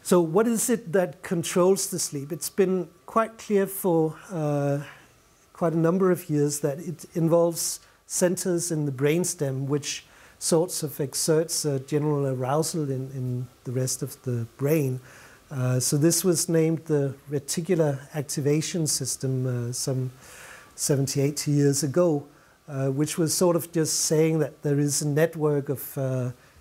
So what is it that controls the sleep? It's been quite clear for quite a number of years that it involves centers in the brainstem which sorts of exerts a general arousal in the rest of the brain. So this was named the reticular activation system some 70, 80 years ago, which was sort of just saying that there is a network of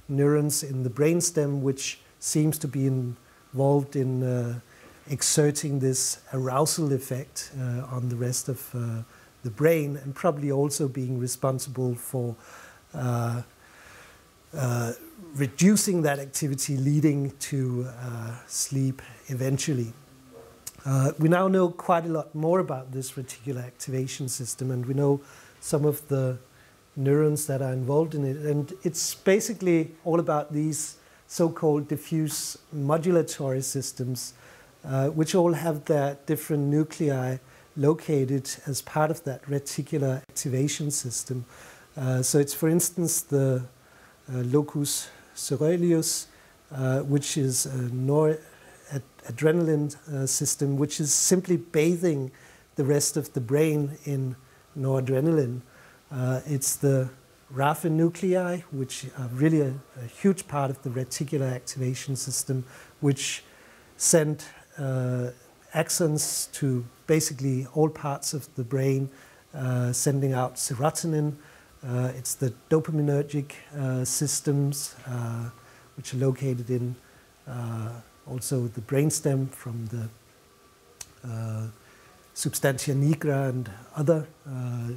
neurons in the brainstem which seems to be involved in exerting this arousal effect on the rest of the brain, and probably also being responsible for reducing that activity, leading to sleep eventually. We now know quite a lot more about this reticular activation system, and we know some of the neurons that are involved in it. And it's basically all about these so-called diffuse modulatory systems, which all have their different nuclei located as part of that reticular activation system. So it's, for instance, the locus coeruleus, which is a noradrenaline system, which is simply bathing the rest of the brain in noradrenaline. It's the Raphe nuclei, which are really a huge part of the reticular activation system, which send axons to basically all parts of the brain, sending out serotonin. It's the dopaminergic systems, which are located in also the brainstem from the substantia nigra and other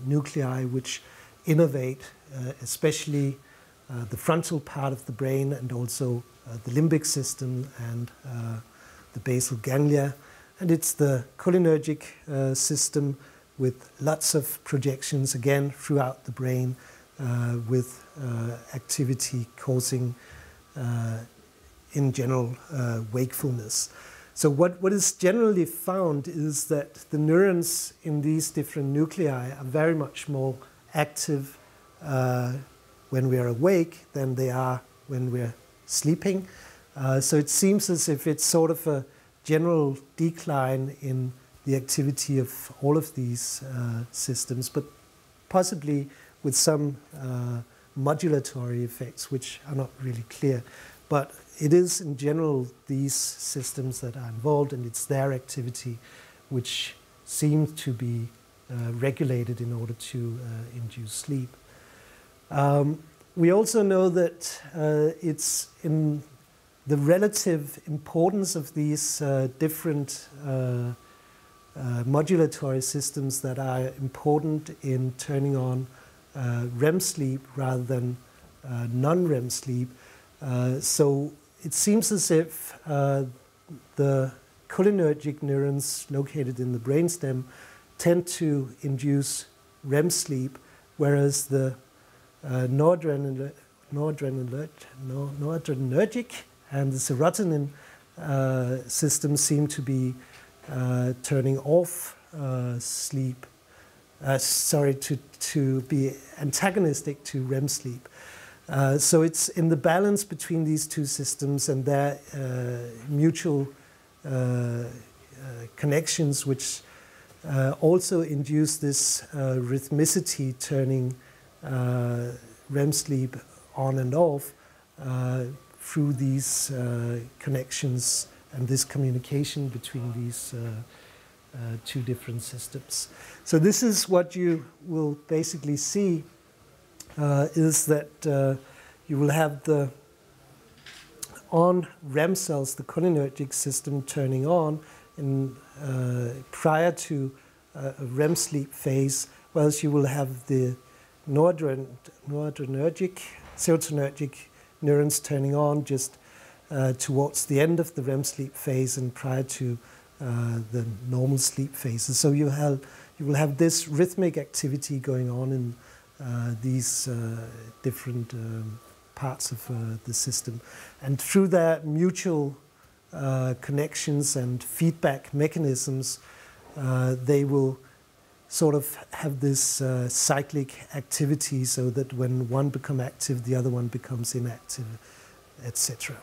nuclei which innervate especially the frontal part of the brain, and also the limbic system and the basal ganglia. And it's the cholinergic system with lots of projections, again, throughout the brain, with activity causing, in general, wakefulness. So what is generally found is that the neurons in these different nuclei are very much more active when we are awake than they are when we're sleeping. So it seems as if it's sort of a general decline in the activity of all of these systems, but possibly with some modulatory effects which are not really clear. But it is in general these systems that are involved, and it's their activity which seems to be regulated in order to induce sleep. We also know that it's in the relative importance of these different modulatory systems that are important in turning on REM sleep rather than non-REM sleep. So it seems as if the cholinergic neurons located in the brainstem tend to induce REM sleep, whereas the noradrenergic and the serotonin systems seem to be turning off sleep, to be antagonistic to REM sleep. So it's in the balance between these two systems and their mutual connections, which also induce this rhythmicity, turning REM sleep on and off through these connections and this communication between these two different systems. So this is what you will basically see, is that you will have the on REM cells, the cholinergic system turning on in, prior to a REM sleep phase, whereas you will have the noradrenergic, serotonergic neurons turning on just towards the end of the REM sleep phase and prior to the normal sleep phases. So you will have this rhythmic activity going on in these different parts of the system. And through their mutual connections and feedback mechanisms, they will sort of have this cyclic activity, so that when one becomes active, the other one becomes inactive, etc.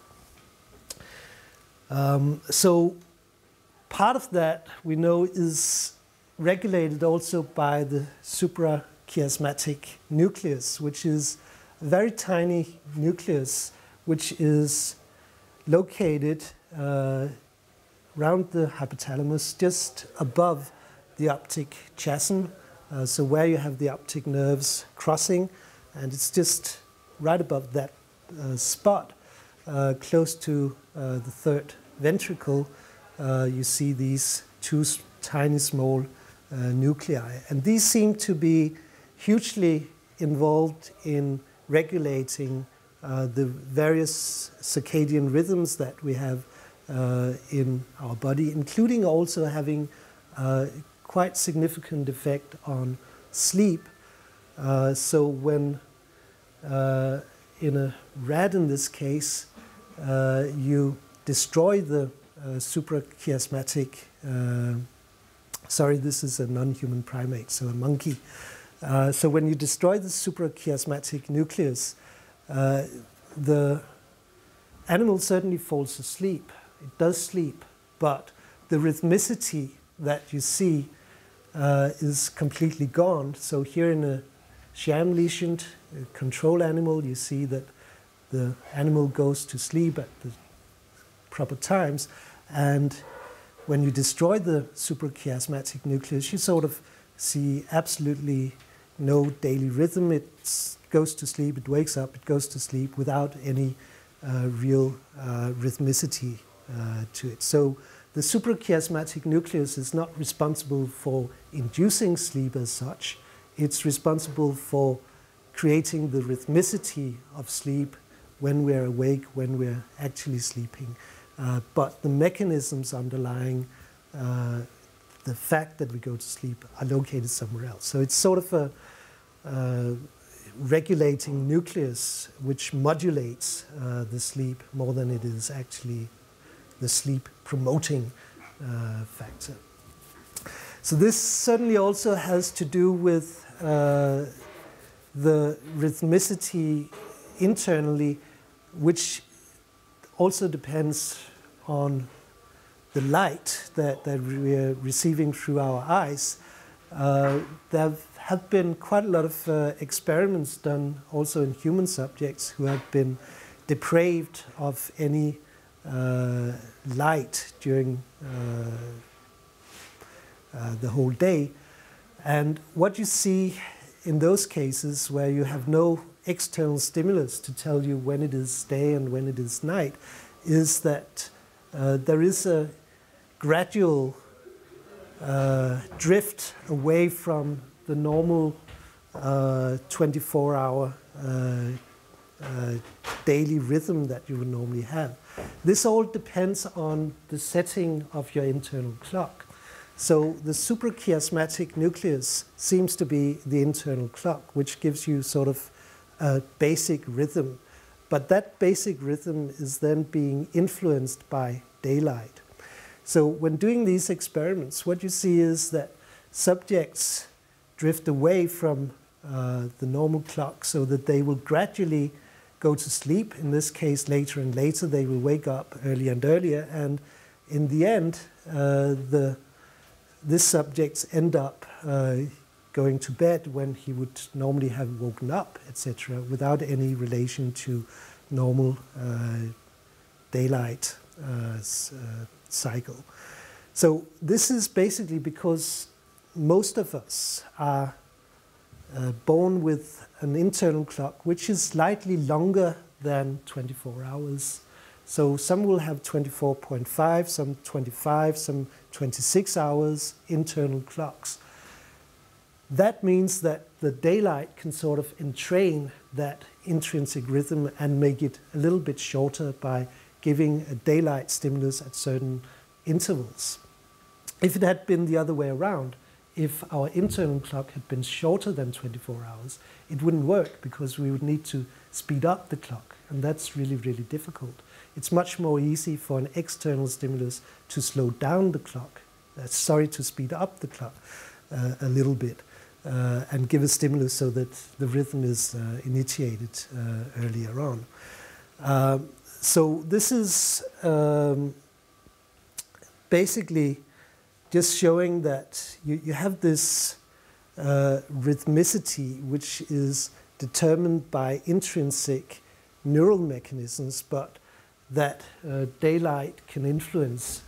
So part of that we know is regulated also by the suprachiasmatic nucleus, which is a very tiny nucleus which is located around the hypothalamus, just above the optic chiasm, so where you have the optic nerves crossing, and it's just right above that spot, close to the third ventricle. You see these two tiny small nuclei, and these seem to be hugely involved in regulating the various circadian rhythms that we have in our body, including also having quite significant effect on sleep. So when in a rat in this case, you destroy the suprachiasmatic, sorry, this is a non-human primate, so a monkey. So when you destroy the suprachiasmatic nucleus, the animal certainly falls asleep. It does sleep, but the rhythmicity that you see is completely gone. So here in a sham lesioned control animal, you see that the animal goes to sleep at the proper times, and when you destroy the suprachiasmatic nucleus, you sort of see absolutely no daily rhythm. It goes to sleep, it wakes up, it goes to sleep without any real rhythmicity to it. So the suprachiasmatic nucleus is not responsible for inducing sleep as such. It's responsible for creating the rhythmicity of sleep when we're awake, when we're actually sleeping. But the mechanisms underlying the fact that we go to sleep are located somewhere else. So it's sort of a regulating nucleus which modulates the sleep more than it is actually the sleep promoting factor. So this certainly also has to do with the rhythmicity internally, which also depends on the light that we are receiving through our eyes. There have been quite a lot of experiments done also in human subjects who have been deprived of any light during the whole day. And what you see in those cases where you have no external stimulus to tell you when it is day and when it is night is that there is a gradual drift away from the normal 24-hour daily rhythm that you would normally have. This all depends on the setting of your internal clock. So the suprachiasmatic nucleus seems to be the internal clock, which gives you sort of a basic rhythm. But that basic rhythm is then being influenced by daylight. So when doing these experiments, what you see is that subjects drift away from the normal clock so that they will gradually go to sleep. In this case, later and later, they will wake up earlier and earlier. And in the end, these subjects end up going to bed when he would normally have woken up, etc., without any relation to normal daylight cycle. So this is basically because most of us are born with an internal clock which is slightly longer than 24 hours. So some will have 24.5, some 25, some 26 hours internal clocks. That means that the daylight can sort of entrain that intrinsic rhythm and make it a little bit shorter by giving a daylight stimulus at certain intervals. If it had been the other way around, if our internal clock had been shorter than 24 hours, it wouldn't work because we would need to speed up the clock, and that's really, really difficult. It's much more easy for an external stimulus to slow down the clock, to speed up the clock a little bit, and give a stimulus so that the rhythm is initiated earlier on. So this is basically just showing that you have this rhythmicity which is determined by intrinsic neural mechanisms, but that daylight can influence